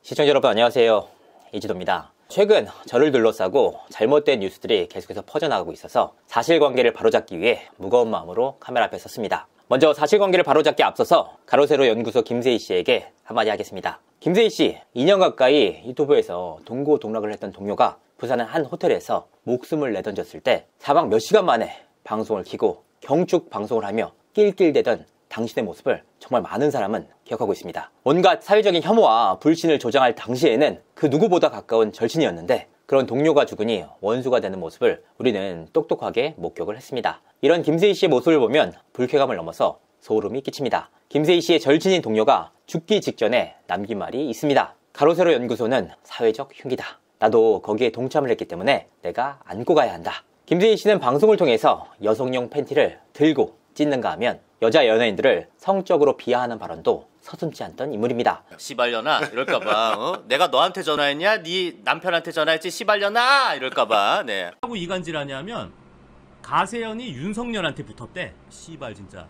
시청자 여러분 안녕하세요. 이지도입니다. 최근 저를 둘러싸고 잘못된 뉴스들이 계속해서 퍼져나가고 있어서 사실관계를 바로잡기 위해 무거운 마음으로 카메라 앞에 섰습니다. 먼저 사실관계를 바로잡기 앞서서 가로세로 연구소 김세희 씨에게 한마디 하겠습니다. 김세희 씨, 2년 가까이 유튜브에서 동고동락을 했던 동료가 부산의 한 호텔에서 목숨을 내던졌을 때 사방 몇 시간 만에 방송을 켜고 경축 방송을 하며 낄낄대던 당신의 모습을 정말 많은 사람은 기억하고 있습니다. 온갖 사회적인 혐오와 불신을 조장할 당시에는 그 누구보다 가까운 절친이었는데 그런 동료가 죽으니 원수가 되는 모습을 우리는 똑똑하게 목격을 했습니다. 이런 김세희 씨의 모습을 보면 불쾌감을 넘어서 소름이 끼칩니다. 김세희 씨의 절친인 동료가 죽기 직전에 남긴 말이 있습니다. 가로세로 연구소는 사회적 흉기다. 나도 거기에 동참을 했기 때문에 내가 안고 가야 한다. 김세희 씨는 방송을 통해서 여성용 팬티를 들고 찢는가 하면 여자 연예인들을 성적으로 비하하는 발언도 서슴지 않던 인물입니다. 씨발려나 이럴까봐 내가 너한테 전화했냐? 네 남편한테 전화했지 씨발려나 이럴까봐. 네. 하고 이간질하냐면 가세연이 윤석열한테 붙었대. 씨발 진짜.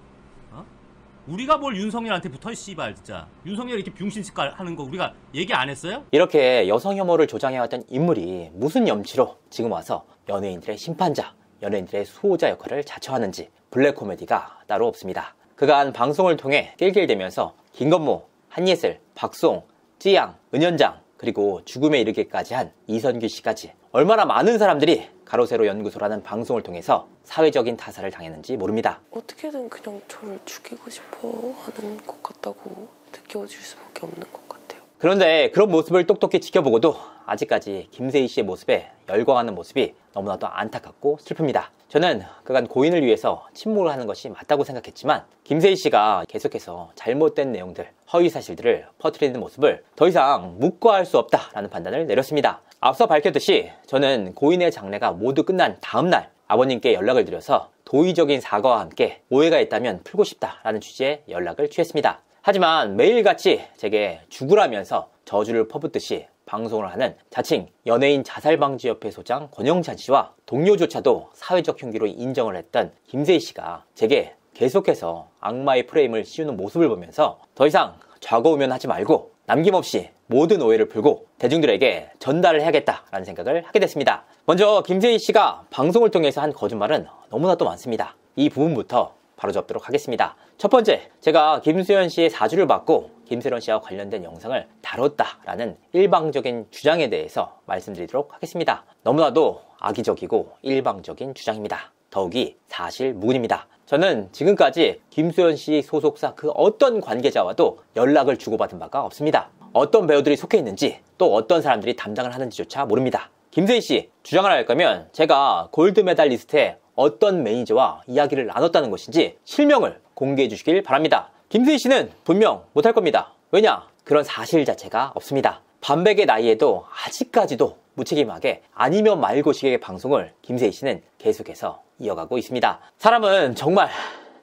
우리가 뭘 윤석열한테 붙어 씨발 진짜. 윤석열 이렇게 병신짓 하는 거 우리가 얘기 안 했어요? 이렇게 여성 혐오를 조장해왔던 인물이 무슨 염치로 지금 와서 연예인들의 심판자, 연예인들의 수호자 역할을 자처하는지 블랙 코미디가 따로 없습니다. 그간 방송을 통해 낄낄대면서 김건모, 한예슬, 박수홍, 찌양, 은연장 그리고 죽음에 이르기까지 한 이선규 씨까지 얼마나 많은 사람들이 가로세로 연구소라는 방송을 통해서 사회적인 타살을 당했는지 모릅니다. 어떻게든 그냥 저를 죽이고 싶어 하는 것 같다고 느껴질 수밖에 없는 것 같아요. 그런데 그런 모습을 똑똑히 지켜보고도 아직까지 김세희 씨의 모습에 열광하는 모습이 너무나도 안타깝고 슬픕니다. 저는 그간 고인을 위해서 침묵을 하는 것이 맞다고 생각했지만 김세희 씨가 계속해서 잘못된 내용들, 허위사실들을 퍼뜨리는 모습을 더 이상 묵과할 수 없다라는 판단을 내렸습니다. 앞서 밝혔듯이 저는 고인의 장례가 모두 끝난 다음날 아버님께 연락을 드려서 도의적인 사과와 함께 오해가 있다면 풀고 싶다라는 취지의 연락을 취했습니다. 하지만 매일같이 제게 죽으라면서 저주를 퍼붓듯이 방송을 하는 자칭 연예인 자살방지협회 소장 권영찬 씨와 동료조차도 사회적 흉기로 인정을 했던 김세희 씨가 제게 계속해서 악마의 프레임을 씌우는 모습을 보면서 더 이상 좌고우면하지 말고 남김없이 모든 오해를 풀고 대중들에게 전달을 해야겠다라는 생각을 하게 됐습니다. 먼저 김세희 씨가 방송을 통해서 한 거짓말은 너무나도 많습니다. 이 부분부터 바로잡도록 하겠습니다. 첫 번째, 제가 김수현 씨의 사주를 받고 김세론 씨와 관련된 영상을 다뤘다라는 일방적인 주장에 대해서 말씀드리도록 하겠습니다. 너무나도 악의적이고 일방적인 주장입니다. 더욱이 사실 무근입니다. 저는 지금까지 김수현 씨 소속사 그 어떤 관계자와도 연락을 주고받은 바가 없습니다. 어떤 배우들이 속해 있는지 또 어떤 사람들이 담당을 하는지조차 모릅니다. 김세희 씨 주장을 할 거면 제가 골드메달 리스트에 어떤 매니저와 이야기를 나눴다는 것인지 실명을 공개해 주시길 바랍니다. 김세희 씨는 분명 못할 겁니다. 왜냐? 그런 사실 자체가 없습니다. 반백의 나이에도 아직까지도 무책임하게 아니면 말고식의 방송을 김세희 씨는 계속해서 이어가고 있습니다. 사람은 정말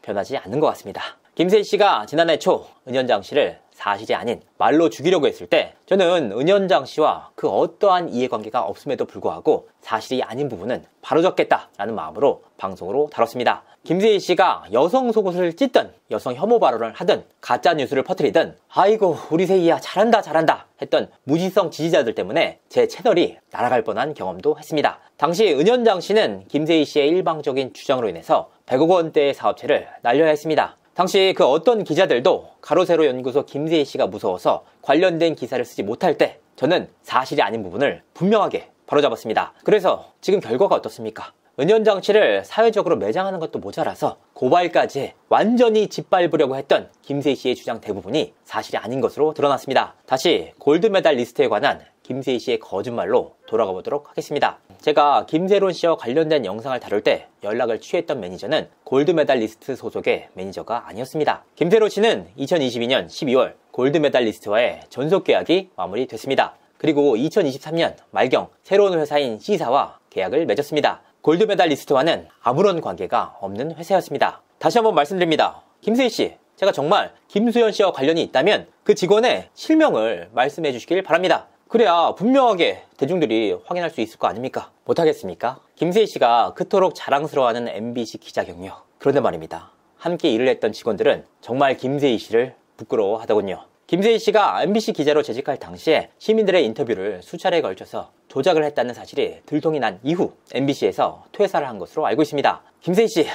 변하지 않는 것 같습니다. 김세희 씨가 지난해 초 은연장 씨를 사실이 아닌 말로 죽이려고 했을 때 저는 은연장 씨와 그 어떠한 이해관계가 없음에도 불구하고 사실이 아닌 부분은 바로잡겠다라는 마음으로 방송으로 다뤘습니다. 김세희 씨가 여성 속옷을 찢든 여성 혐오 발언을 하든 가짜 뉴스를 퍼뜨리든 아이고 우리 세희야 잘한다 했던 무지성 지지자들 때문에 제 채널이 날아갈 뻔한 경험도 했습니다. 당시 은연장 씨는 김세희 씨의 일방적인 주장으로 인해서 100억 원대의 사업체를 날려야 했습니다. 당시 그 어떤 기자들도 가로세로 연구소 김세희 씨가 무서워서 관련된 기사를 쓰지 못할 때 저는 사실이 아닌 부분을 분명하게 바로잡았습니다. 그래서 지금 결과가 어떻습니까? 은연장 씨를 사회적으로 매장하는 것도 모자라서 고발까지 완전히 짓밟으려고 했던 김세희 씨의 주장 대부분이 사실이 아닌 것으로 드러났습니다. 다시 골드메달 리스트에 관한 김세희 씨의 거짓말로 돌아가 보도록 하겠습니다. 제가 김세론 씨와 관련된 영상을 다룰 때 연락을 취했던 매니저는 골드메달 리스트 소속의 매니저가 아니었습니다. 김세론 씨는 2022년 12월 골드메달 리스트와의 전속 계약이 마무리됐습니다. 그리고 2023년 말경 새로운 회사인 C사와 계약을 맺었습니다. 골드메달 리스트와는 아무런 관계가 없는 회사였습니다. 다시 한번 말씀드립니다. 김세희 씨, 제가 정말 김수현 씨와 관련이 있다면 그 직원의 실명을 말씀해 주시길 바랍니다. 그래야 분명하게 대중들이 확인할 수 있을 거 아닙니까? 못하겠습니까? 김세희 씨가 그토록 자랑스러워하는 MBC 기자 경력. 그런데 말입니다. 함께 일을 했던 직원들은 정말 김세희 씨를 부끄러워하더군요. 김세희 씨가 MBC 기자로 재직할 당시에 시민들의 인터뷰를 수차례에 걸쳐서 조작을 했다는 사실이 들통이 난 이후 MBC에서 퇴사를 한 것으로 알고 있습니다. 김세희 씨,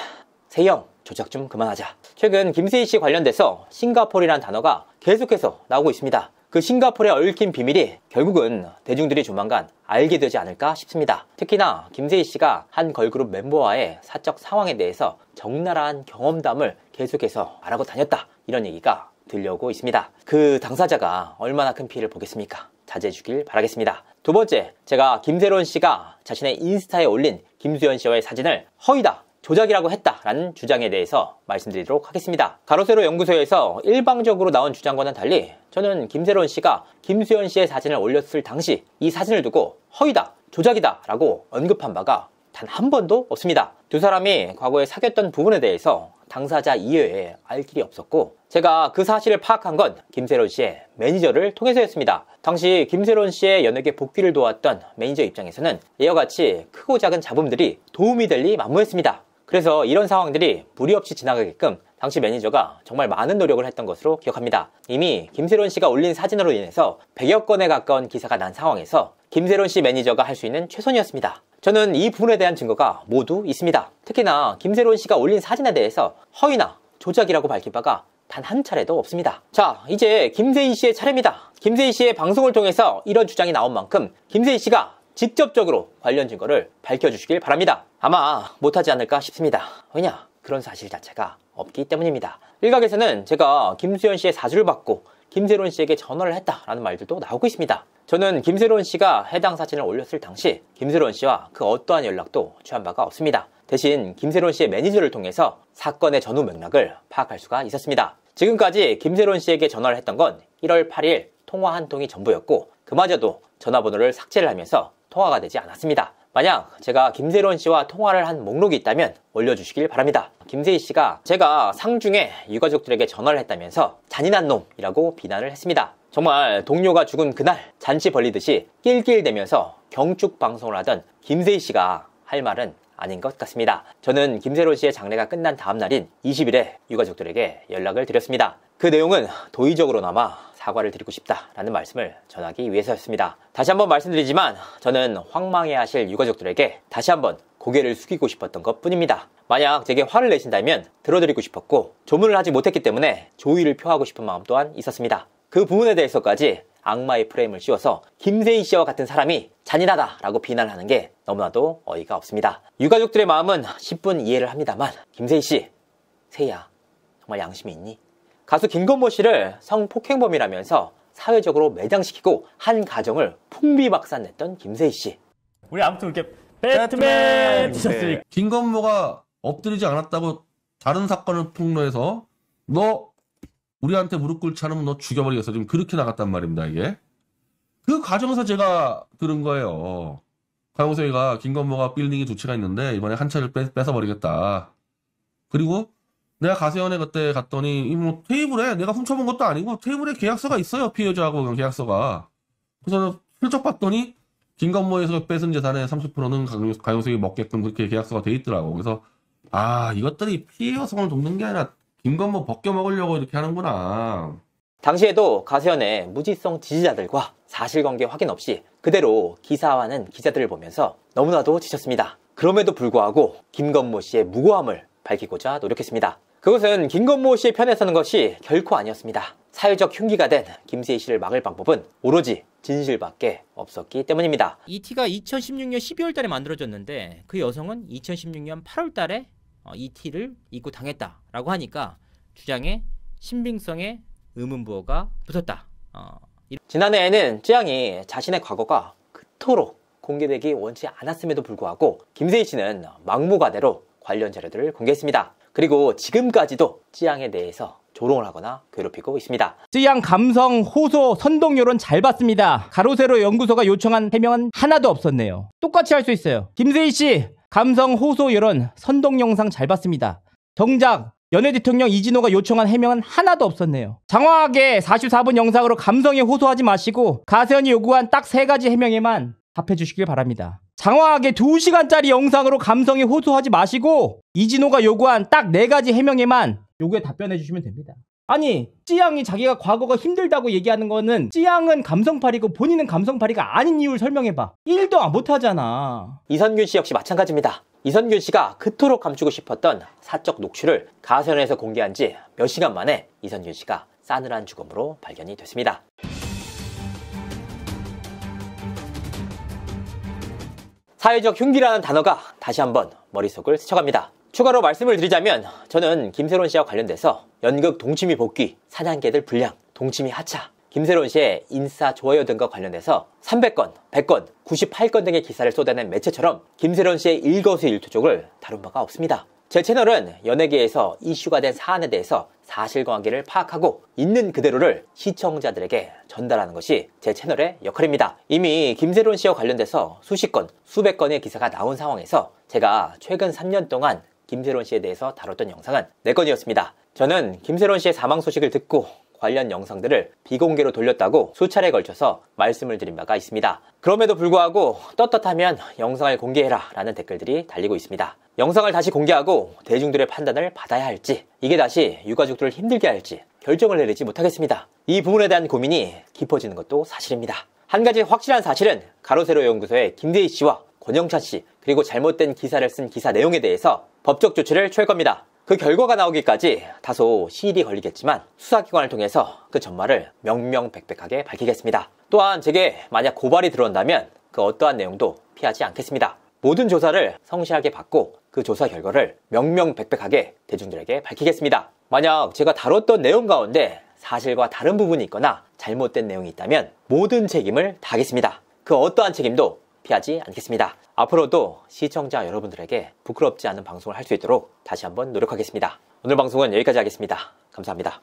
세영 조작 좀 그만하자. 최근 김세희 씨 관련돼서 싱가포르라는 단어가 계속해서 나오고 있습니다. 그 싱가포르에 얽힌 비밀이 결국은 대중들이 조만간 알게 되지 않을까 싶습니다. 특히나 김세희 씨가 한 걸그룹 멤버와의 사적 상황에 대해서 적나라한 경험담을 계속해서 말하고 다녔다, 이런 얘기가 들려오고 있습니다. 그 당사자가 얼마나 큰 피해를 보겠습니까? 자제해 주길 바라겠습니다. 두 번째, 제가 김세론 씨가 자신의 인스타에 올린 김수현 씨와의 사진을 허위다, 조작이라고 했다라는 주장에 대해서 말씀드리도록 하겠습니다. 가로세로 연구소에서 일방적으로 나온 주장과는 달리 저는 김세론 씨가 김수현 씨의 사진을 올렸을 당시 이 사진을 두고 허위다, 조작이다 라고 언급한 바가 단 한 번도 없습니다. 두 사람이 과거에 사귀었던 부분에 대해서 당사자 이외에 알 길이 없었고, 제가 그 사실을 파악한 건 김세론 씨의 매니저를 통해서였습니다. 당시 김세론 씨의 연예계 복귀를 도왔던 매니저 입장에서는 이와 같이 크고 작은 잡음들이 도움이 될 리 만무했습니다. 그래서 이런 상황들이 무리 없이 지나가게끔 당시 매니저가 정말 많은 노력을 했던 것으로 기억합니다. 이미 김세론 씨가 올린 사진으로 인해서 100여 건에 가까운 기사가 난 상황에서 김세론 씨 매니저가 할 수 있는 최선이었습니다. 저는 이 부분에 대한 증거가 모두 있습니다. 특히나 김세론 씨가 올린 사진에 대해서 허위나 조작이라고 밝힌 바가 단 한 차례도 없습니다. 자, 이제 김세희 씨의 차례입니다. 김세희 씨의 방송을 통해서 이런 주장이 나온 만큼 김세희 씨가 직접적으로 관련 증거를 밝혀주시길 바랍니다. 아마 못하지 않을까 싶습니다. 왜냐? 그런 사실 자체가 없기 때문입니다. 일각에서는 제가 김수현 씨의 사주를 받고 김세론 씨에게 전화를 했다라는 말들도 나오고 있습니다. 저는 김세론 씨가 해당 사진을 올렸을 당시 김세론 씨와 그 어떠한 연락도 취한 바가 없습니다. 대신 김세론 씨의 매니저를 통해서 사건의 전후 맥락을 파악할 수가 있었습니다. 지금까지 김세론 씨에게 전화를 했던 건 1월 8일 통화 한 통이 전부였고, 그마저도 전화번호를 삭제를 하면서 통화가 되지 않았습니다. 만약 제가 김세론 씨와 통화를 한 목록이 있다면 올려주시길 바랍니다. 김세희 씨가 제가 상중에 유가족들에게 전화를 했다면서 잔인한 놈이라고 비난을 했습니다. 정말 동료가 죽은 그날 잔치 벌리듯이 낄낄대면서 경축 방송을 하던 김세희 씨가 할 말은 아닌 것 같습니다. 저는 김세론 씨의 장례가 끝난 다음 날인 20일에 유가족들에게 연락을 드렸습니다. 그 내용은 도의적으로나마 사과를 드리고 싶다라는 말씀을 전하기 위해서였습니다. 다시 한번 말씀드리지만 저는 황망해하실 유가족들에게 다시 한번 고개를 숙이고 싶었던 것 뿐입니다. 만약 제게 화를 내신다면 들어드리고 싶었고, 조문을 하지 못했기 때문에 조의를 표하고 싶은 마음 또한 있었습니다. 그 부분에 대해서까지 악마의 프레임을 씌워서 김세희 씨와 같은 사람이 잔인하다라고 비난하는 게 너무나도 어이가 없습니다. 유가족들의 마음은 10분 이해를 합니다만, 김세희 씨, 세희야, 정말 양심이 있니? 가수 김건모 씨를 성폭행범이라면서 사회적으로 매장시키고 한 가정을 풍비박산냈던 김세희 씨. 우리 아무튼 이렇게 배트맨 티셔츠. 김건모가 엎드리지 않았다고 다른 사건을 폭로해서 너 우리한테 무릎 꿇지 않으면 너 죽여버리겠어, 지금 그렇게 나갔단 말입니다. 이게 그 과정에서 제가 들은 거예요. 강용석이가 김건모가 빌딩에 두 채가 있는데 이번에 한 채를 뺏어버리겠다. 그리고 내가 가세연에 그때 갔더니 뭐 테이블에 내가 훔쳐본 것도 아니고 테이블에 계약서가 있어요. 피해자하고 계약서가. 그래서 슬쩍 봤더니 김건모에서 뺏은 재산의 30%는 강용석이 먹게끔 그렇게 계약서가 돼 있더라고. 그래서 아, 이것들이 피해 여성을 돕는 게 아니라 김건모 벗겨먹으려고 이렇게 하는구나. 당시에도 가세연의 무지성 지지자들과 사실관계 확인 없이 그대로 기사화하는 기자들을 보면서 너무나도 지쳤습니다. 그럼에도 불구하고 김건모 씨의 무고함을 밝히고자 노력했습니다. 그것은 김건모 씨의 편에 서는 것이 결코 아니었습니다. 사회적 흉기가 된 김세희 씨를 막을 방법은 오로지 진실밖에 없었기 때문입니다. 이 티가 2016년 12월 달에 만들어졌는데 그 여성은 2016년 8월 달에 이 티를 입고 당했다라고 하니까 주장에 신빙성의 의문부호가 붙었다. 지난해에는 쯔양이 자신의 과거가 그토록 공개되기 원치 않았음에도 불구하고 김세희 씨는 막무가내로 관련 자료들을 공개했습니다. 그리고 지금까지도 쯔양에 대해서 조롱을 하거나 괴롭히고 있습니다. 쯔양 감성 호소 선동 여론 잘 봤습니다. 가로세로 연구소가 요청한 해명은 하나도 없었네요. 똑같이 할 수 있어요. 김세희 씨 감성 호소 여론 선동 영상 잘 봤습니다. 정작 연예 대통령 이진호가 요청한 해명은 하나도 없었네요. 장황하게 44분 영상으로 감성에 호소하지 마시고 가세연이 요구한 딱 3가지 해명에만 답해 주시길 바랍니다. 장황하게 2시간짜리 영상으로 감성에 호소하지 마시고 이진호가 요구한 딱 4가지 해명에만 요구에 답변해 주시면 됩니다. 아니 찌양이 자기가 과거가 힘들다고 얘기하는 거는 찌양은 감성팔이고 본인은 감성팔이가 아닌 이유를 설명해봐. 1도 못하잖아. 이선균 씨 역시 마찬가지입니다. 이선균 씨가 그토록 감추고 싶었던 사적 녹취를 가세연에서 공개한 지 몇 시간 만에 이선균 씨가 싸늘한 죽음으로 발견이 됐습니다. 사회적 흉기라는 단어가 다시 한번 머릿속을 스쳐갑니다. 추가로 말씀을 드리자면 저는 김세론 씨와 관련돼서 연극 동치미 복귀, 사냥개들 분량, 동치미 하차, 김세론 씨의 인싸 좋아요 등과 관련해서 300건, 100건, 98건 등의 기사를 쏟아낸 매체처럼 김세론 씨의 일거수일투족을 다룬 바가 없습니다. 제 채널은 연예계에서 이슈가 된 사안에 대해서 사실관계를 파악하고 있는 그대로를 시청자들에게 전달하는 것이 제 채널의 역할입니다. 이미 김세론 씨와 관련돼서 수십 건, 수백 건의 기사가 나온 상황에서 제가 최근 3년 동안 김세론 씨에 대해서 다뤘던 영상은 4건이었습니다. 저는 김세론 씨의 사망 소식을 듣고 관련 영상들을 비공개로 돌렸다고 수차례에 걸쳐서 말씀을 드린 바가 있습니다. 그럼에도 불구하고 떳떳하면 영상을 공개해라 라는 댓글들이 달리고 있습니다. 영상을 다시 공개하고 대중들의 판단을 받아야 할지, 이게 다시 유가족들을 힘들게 할지 결정을 내리지 못하겠습니다. 이 부분에 대한 고민이 깊어지는 것도 사실입니다. 한 가지 확실한 사실은 가로세로 연구소의 김대희 씨와 권영찬 씨, 그리고 잘못된 기사를 쓴 기사 내용에 대해서 법적 조치를 취할 겁니다. 그 결과가 나오기까지 다소 시일이 걸리겠지만 수사기관을 통해서 그 전말을 명명백백하게 밝히겠습니다. 또한 제게 만약 고발이 들어온다면 그 어떠한 내용도 피하지 않겠습니다. 모든 조사를 성실하게 받고 그 조사 결과를 명명백백하게 대중들에게 밝히겠습니다. 만약 제가 다뤘던 내용 가운데 사실과 다른 부분이 있거나 잘못된 내용이 있다면 모든 책임을 다하겠습니다. 그 어떠한 책임도 피하지 않겠습니다. 앞으로도 시청자 여러분들에게 부끄럽지 않은 방송을 할 수 있도록 다시 한번 노력하겠습니다. 오늘 방송은 여기까지 하겠습니다. 감사합니다.